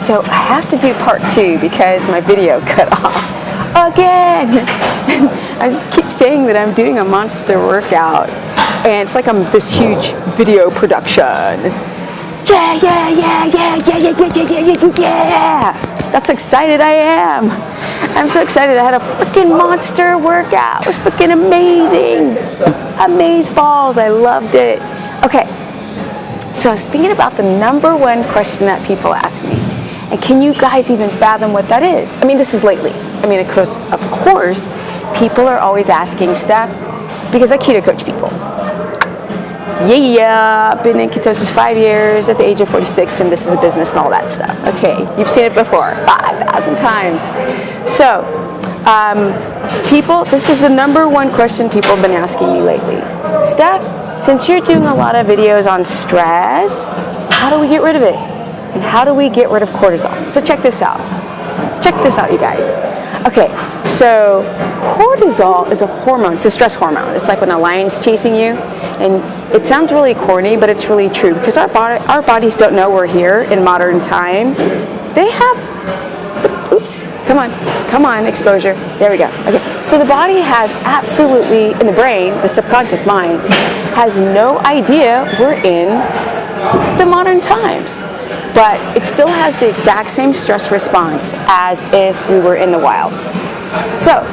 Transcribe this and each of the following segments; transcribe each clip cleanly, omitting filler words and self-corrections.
So I have to do part 2 because my video cut off again. I keep saying that I'm doing a monster workout, and it's like I'm this huge video production. Yeah. That's how excited I am. I'm so excited. I had a freaking monster workout. It was freaking amazing. Amazeballs. I loved it. Okay. So I was thinking about the number one question that people ask me. And can you guys even fathom what that is? I mean, this is lately. I mean, of course, people are always asking stuff because I keto coach people. Yeah, I've been in ketosis 5 years at the age of 46, and this is a business and all that stuff. Okay, you've seen it before 5,000 times. So, this is the number one question people have been asking me lately. Steph, since you're doing a lot of videos on stress, how do we get rid of it? And how do we get rid of cortisol? So check this out. Check this out, you guys. Okay, so cortisol is a hormone. It's a stress hormone. It's like when a lion's chasing you. And it sounds really corny, but it's really true. Because our bodies don't know we're here in modern time. They have, come on, exposure. There we go. Okay, so the body has absolutely, in the brain, the subconscious mind, has no idea we're in the modern times. But it still has the exact same stress response as if we were in the wild. So,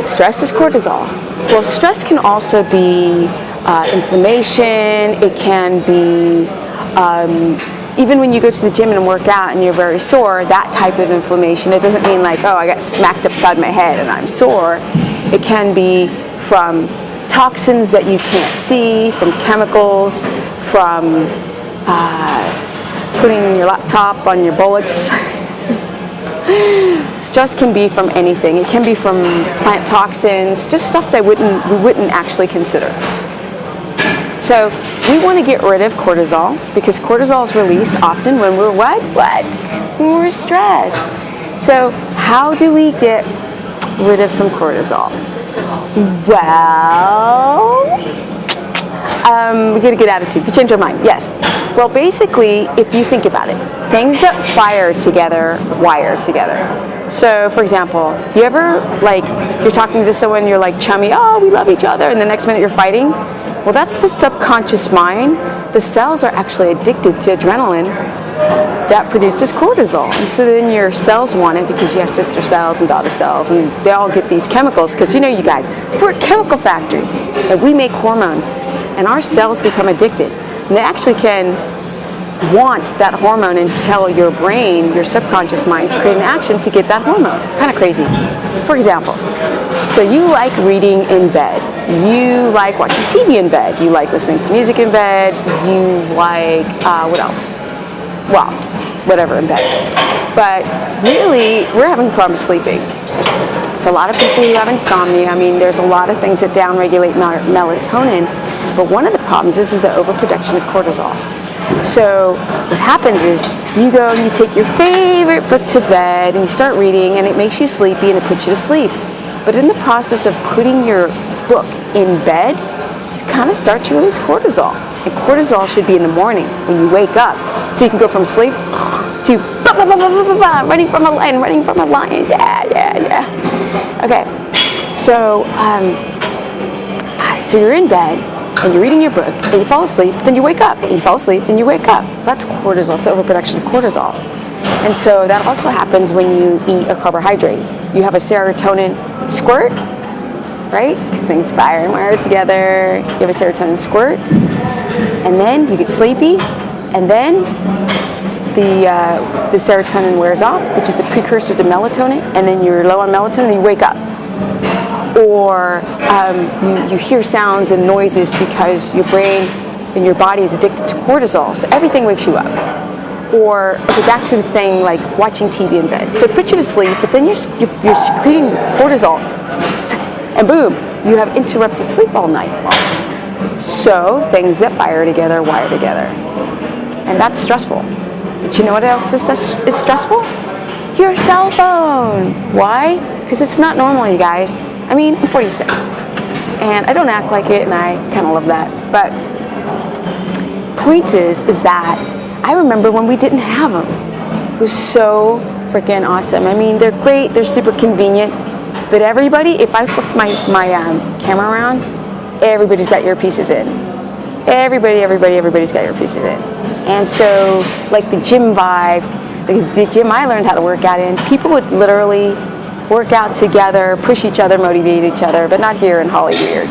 stress is cortisol. Well, stress can also be inflammation. It can be, even when you go to the gym and work out and you're very sore, that type of inflammation. It doesn't mean like, oh, I got smacked upside my head and I'm sore. It can be from toxins that you can't see, from chemicals, from putting your laptop on your bullocks. Stress can be from anything. It can be from plant toxins, just stuff that we wouldn't actually consider. So we want to get rid of cortisol because cortisol is released often when we're what? When we're stressed. So how do we get rid of some cortisol? Well, we get a good attitude. We change our mind. Yes. Well, basically, if you think about it, things that fire together wire together. So, for example, you ever, you're talking to someone, you're like chummy, oh, we love each other, and the next minute you're fighting? Well, that's the subconscious mind. The cells are actually addicted to adrenaline that produces cortisol. And so then your cells want it because you have sister cells and daughter cells, and they all get these chemicals because, you guys, we're a chemical factory, and we make hormones, and our cells become addicted. And they actually can want that hormone and tell your brain, your subconscious mind, to create an action to get that hormone. Kind of crazy. For example, so you like reading in bed. You like watching TV in bed. You like listening to music in bed. You like, what else? Well, whatever in bed. But really, we're having problems sleeping. So a lot of people who have insomnia, I mean, there's a lot of things that downregulate melatonin. But one of the problems is the overproduction of cortisol. So what happens is you go and you take your favorite book to bed and you start reading and it makes you sleepy and it puts you to sleep. But in the process of putting your book in bed, you kind of start to release cortisol. And cortisol should be in the morning when you wake up. So you can go from sleep to running from a lion. Yeah. Okay. So you're in bed and you're reading your book, and you fall asleep, then you wake up, and you fall asleep, and you wake up. That's cortisol. It's overproduction of cortisol. And so that also happens when you eat a carbohydrate. You have a serotonin squirt, right? Because things fire and wire together. You have a serotonin squirt, and then you get sleepy, and then the serotonin wears off, which is a precursor to melatonin, and then you're low on melatonin, and you wake up. Or you hear sounds and noises because your brain and your body is addicted to cortisol, so everything wakes you up. Or, okay, back to the thing like watching TV in bed. So it puts you to sleep, but then you're secreting cortisol, and boom, you have interrupted sleep all night long. So things that fire together wire together. And that's stressful. But you know what else is stressful? Your cell phone. Why? Because it's not normal, you guys. I mean, I'm 46, and I don't act like it, and I kind of love that. But point is that I remember when we didn't have them. It was so freaking awesome. I mean, they're great, they're super convenient, but everybody, if I flip my camera around, everybody's got earpieces in. Everybody's got earpieces in. And so, like the gym vibe, the gym I learned how to work out in, people would literally work out together, push each other, motivate each other, but not here in Hollywood.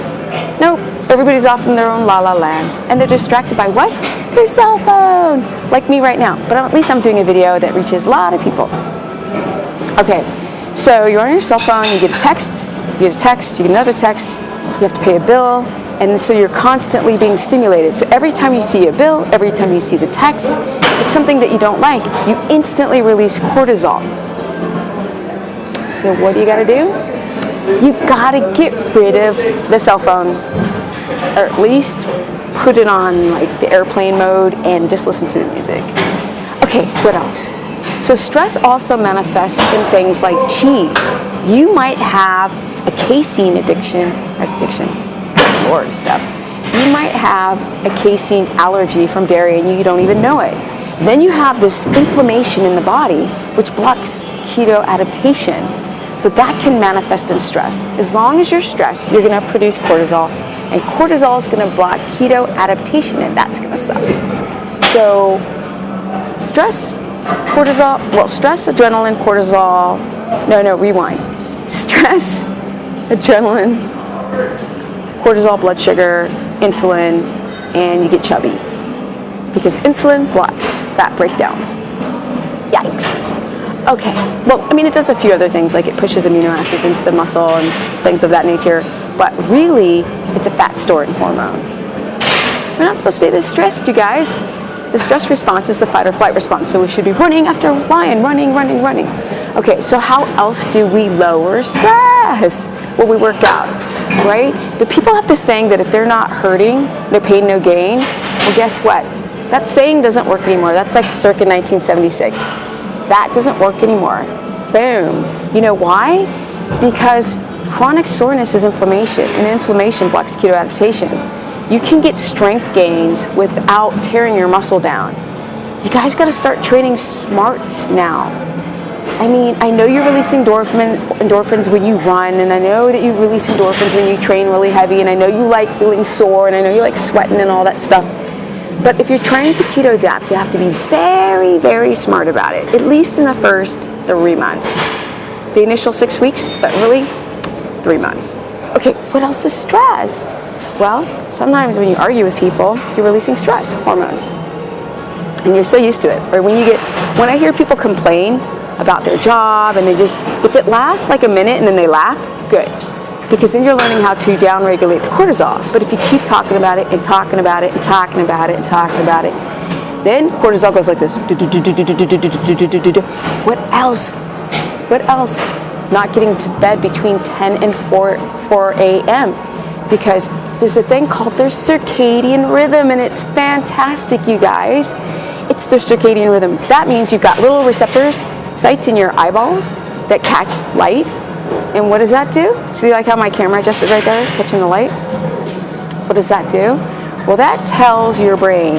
Nope, everybody's off in their own la-la land, and they're distracted by what? Their cell phone, like me right now. But at least I'm doing a video that reaches a lot of people. Okay, so you're on your cell phone, you get a text, you get another text, you have to pay a bill, and so you're constantly being stimulated. So every time you see a bill, every time you see the text, it's something that you don't like, you instantly release cortisol. So what do you gotta do? You gotta get rid of the cell phone, or at least put it on like the airplane mode and just listen to the music. Okay, what else? So stress also manifests in things like cheese. You might have a casein addiction, Lord stuff. You might have a casein allergy from dairy and you don't even know it. Then you have this inflammation in the body which blocks keto adaptation. So that can manifest in stress. As long as you're stressed, you're going to produce cortisol, and cortisol is going to block keto adaptation, and that's going to suck. So stress, cortisol, stress, adrenaline, cortisol, rewind. Stress, adrenaline, cortisol, blood sugar, insulin, and you get chubby. Because insulin blocks fat breakdown. Yikes. Okay, well, I mean, it does a few other things, like it pushes amino acids into the muscle and things of that nature, but really, it's a fat storing hormone. We're not supposed to be this stressed, you guys. The stress response is the fight or flight response, so we should be running after a lion, running. Okay, so how else do we lower stress? Well, we work out, right? But people have this thing that if they're not hurting, no pain, no gain. Well, guess what? That saying doesn't work anymore. That's like circa 1976. That doesn't work anymore. Boom. You know why? Because chronic soreness is inflammation, and inflammation blocks keto adaptation. You can get strength gains without tearing your muscle down. You guys got to start training smart now. I mean, I know you're releasing endorphins when you run, and I know that you release endorphins when you train really heavy, and I know you like feeling sore, and I know you like sweating and all that stuff. But if you're trying to keto adapt, you have to be very, very smart about it, at least in the first 3 months. The initial 6 weeks, but really 3 months. Okay, what else is stress? Well, sometimes when you argue with people, you're releasing stress hormones. And you're so used to it. Or when I hear people complain about their job and if it lasts like a minute and then they laugh, good. Because then you're learning how to downregulate the cortisol. But if you keep talking about it and talking about it and talking about it and talking about it, then cortisol goes like this. What else? Not getting to bed between 10 and 4 a.m. Because there's a thing called their circadian rhythm, and it's fantastic, you guys. It's their circadian rhythm. That means you've got little receptors, sites in your eyeballs that catch light. And what does that do? See, like how my camera adjusted right there, catching the light? What does that do? Well, that tells your brain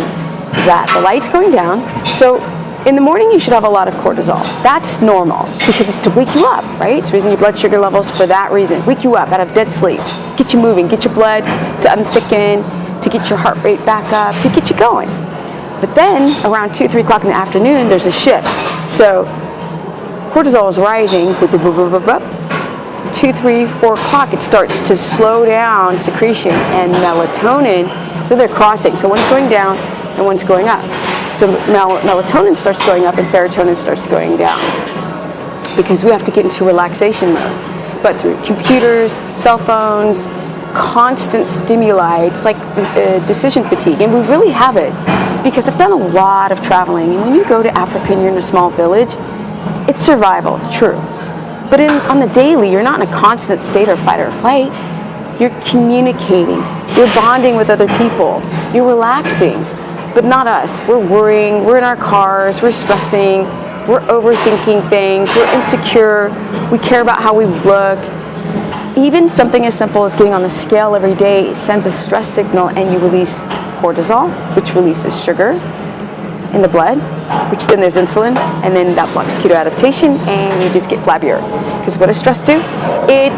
that the light's going down. So in the morning, you should have a lot of cortisol. That's normal because it's to wake you up, right? It's raising your blood sugar levels for that reason. Wake you up out of dead sleep. Get you moving, get your blood to unthicken, to get your heart rate back up, to get you going. But then around 2, 3 o'clock in the afternoon, there's a shift. So cortisol is rising. 2, 3, 4 o'clock, it starts to slow down secretion and melatonin. So they're crossing. So one's going down and one's going up. So melatonin starts going up and serotonin starts going down because we have to get into relaxation mode. But through computers, cell phones, constant stimuli, it's like decision fatigue. And we really have it because I've done a lot of traveling. And when you go to Africa and you're in a small village, it's survival, true. But on the daily, you're not in a constant state of fight or flight. You're communicating. You're bonding with other people. You're relaxing. But not us. We're worrying. We're in our cars. We're stressing. We're overthinking things. We're insecure. We care about how we look. Even something as simple as getting on the scale every day sends a stress signal, and you release cortisol, which releases sugar. in the blood, which then there's insulin, and then that blocks keto adaptation, and you just get flabbier. Because what does stress do? It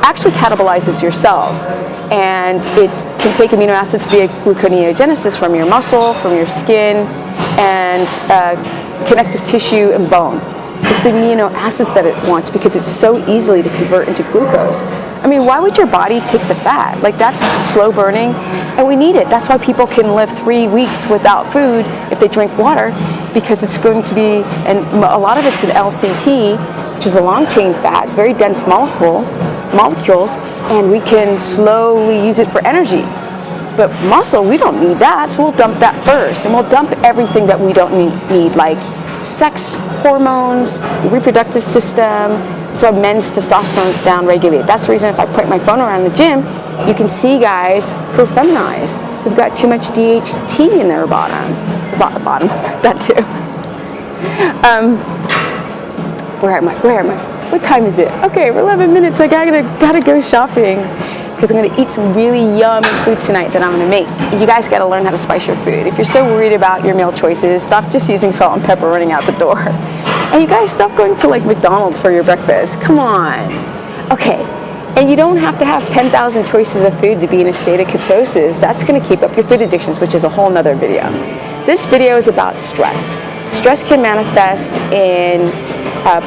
actually catabolizes your cells, and it can take amino acids via gluconeogenesis from your muscle, from your skin, and connective tissue and bone. It's the amino acids that it wants because it's so easily to convert into glucose. I mean, why would your body take the fat? Like, that's slow burning, and we need it. That's why people can live 3 weeks without food if they drink water, because it's going to be, and a lot of it's an LCT, which is a long chain fat. It's very dense molecules, and we can slowly use it for energy. But muscle, we don't need that, so we'll dump that first, and we'll dump everything that we don't need like sex hormones, reproductive system, so men's testosterone is down-regulated. That's the reason if I point my phone around the gym, you can see guys who are feminized, who've got too much DHT in their bottom, that too. Where am I? What time is it? Okay, we're 11 minutes, I gotta go shopping, because I'm going to eat some really yummy food tonight that I'm going to make. You guys got to learn how to spice your food. If you're so worried about your meal choices, stop just using salt and pepper running out the door. And you guys stop going to like McDonald's for your breakfast. Come on. Okay. And you don't have to have 10,000 choices of food to be in a state of ketosis. That's going to keep up your food addictions, which is a whole nother video. This video is about stress. Stress can manifest in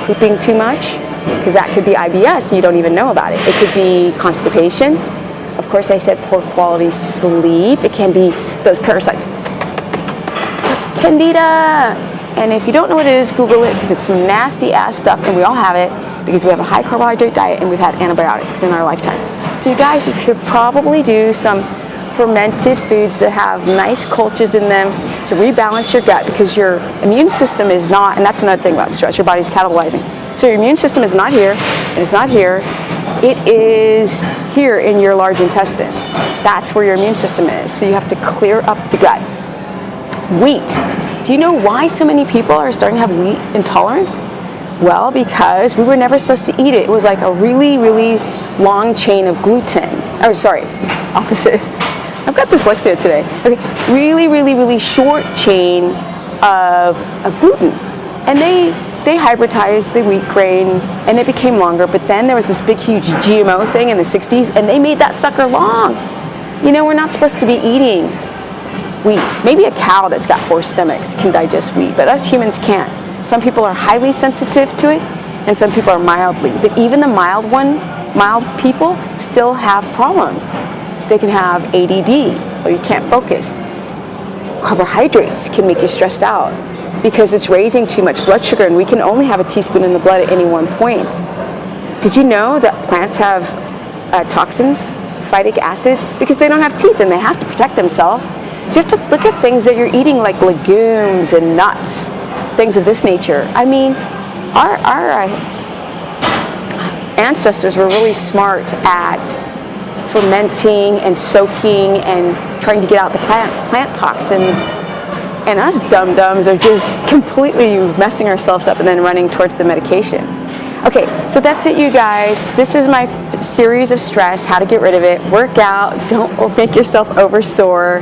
pooping too much, because that could be IBS and you don't even know about it. It could be constipation. Of course, I said poor quality sleep. It can be those parasites. Candida. And if you don't know what it is, Google it, because it's some nasty ass stuff, and we all have it because we have a high carbohydrate diet and we've had antibiotics in our lifetime. So you guys should probably do some fermented foods that have nice cultures in them to rebalance your gut, because your immune system is not, and that's another thing about stress, your body's catabolizing. So your immune system is not here, and it's not here. It is here in your large intestine. That's where your immune system is. So you have to clear up the gut. Wheat. Do you know why so many people are starting to have wheat intolerance? Well, because we were never supposed to eat it. It was like a really, really long chain of gluten. Oh, sorry, opposite. I've got dyslexia today. Okay, really, really, really short chain of gluten. And they hybridized the wheat grain, and it became longer, but then there was this big, huge GMO thing in the 60s, and they made that sucker long. You know, we're not supposed to be eating wheat. Maybe a cow that's got 4 stomachs can digest wheat, but us humans can't. Some people are highly sensitive to it, and some people are mildly. But even the mild people still have problems. They can have ADD, or you can't focus. Carbohydrates can make you stressed out, because it's raising too much blood sugar, and we can only have a teaspoon in the blood at any one point. Did you know that plants have toxins, phytic acid, because they don't have teeth and they have to protect themselves? So you have to look at things that you're eating, like legumes and nuts, things of this nature. I mean, our ancestors were really smart at fermenting and soaking and trying to get out the plant toxins. And us dum-dums are just completely messing ourselves up and then running towards the medication. Okay, so that's it, you guys. This is my series of stress, how to get rid of it. Work out, don't make yourself over-sore.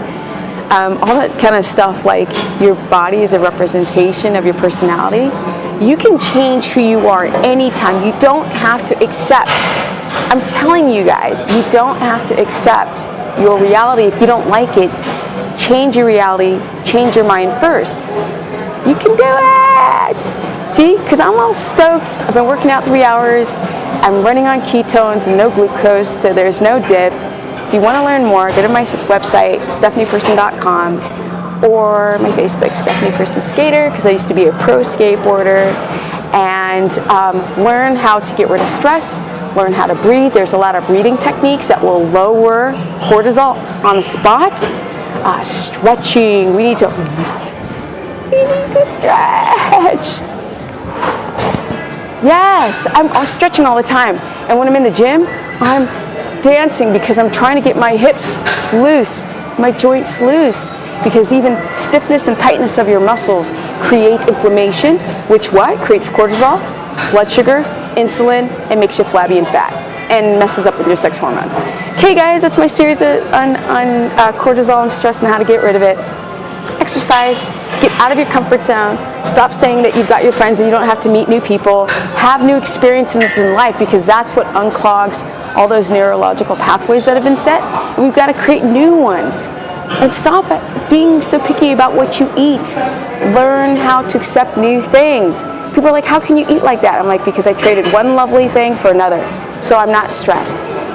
All that kind of stuff, like your body is a representation of your personality. You can change who you are at any time. You don't have to accept, I'm telling you guys, you don't have to accept your reality if you don't like it. Change your reality, change your mind first. You can do it! See, because I'm all stoked. I've been working out 3 hours. I'm running on ketones and no glucose, so there's no dip. If you want to learn more, go to my website, stephanieperson.com, or my Facebook, Stephanie Person Skater, because I used to be a pro skateboarder, and learn how to get rid of stress, learn how to breathe. There's a lot of breathing techniques that will lower cortisol on the spot. Stretching. We need to stretch. Yes, I'm stretching all the time. And when I'm in the gym, I'm dancing because I'm trying to get my hips loose, my joints loose. Because even stiffness and tightness of your muscles create inflammation, which what? Creates cortisol, blood sugar, insulin, and makes you flabby and fat, and messes up with your sex hormones. Okay, guys, that's my series on cortisol and stress and how to get rid of it. Exercise, Get out of your comfort zone. Stop saying that you've got your friends and you don't have to meet new people. Have new experiences in life, because that's what unclogs all those neurological pathways that have been set. And we've got to create new ones. And stop being so picky about what you eat. Learn how to accept new things. People are like, how can you eat like that? I'm like, because I traded one lovely thing for another. So I'm not stressed.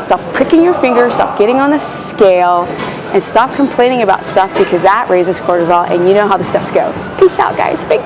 Stop pricking your fingers, stop getting on the scale, and stop complaining about stuff, because that raises cortisol, and you know how the steps go. Peace out, guys. Big.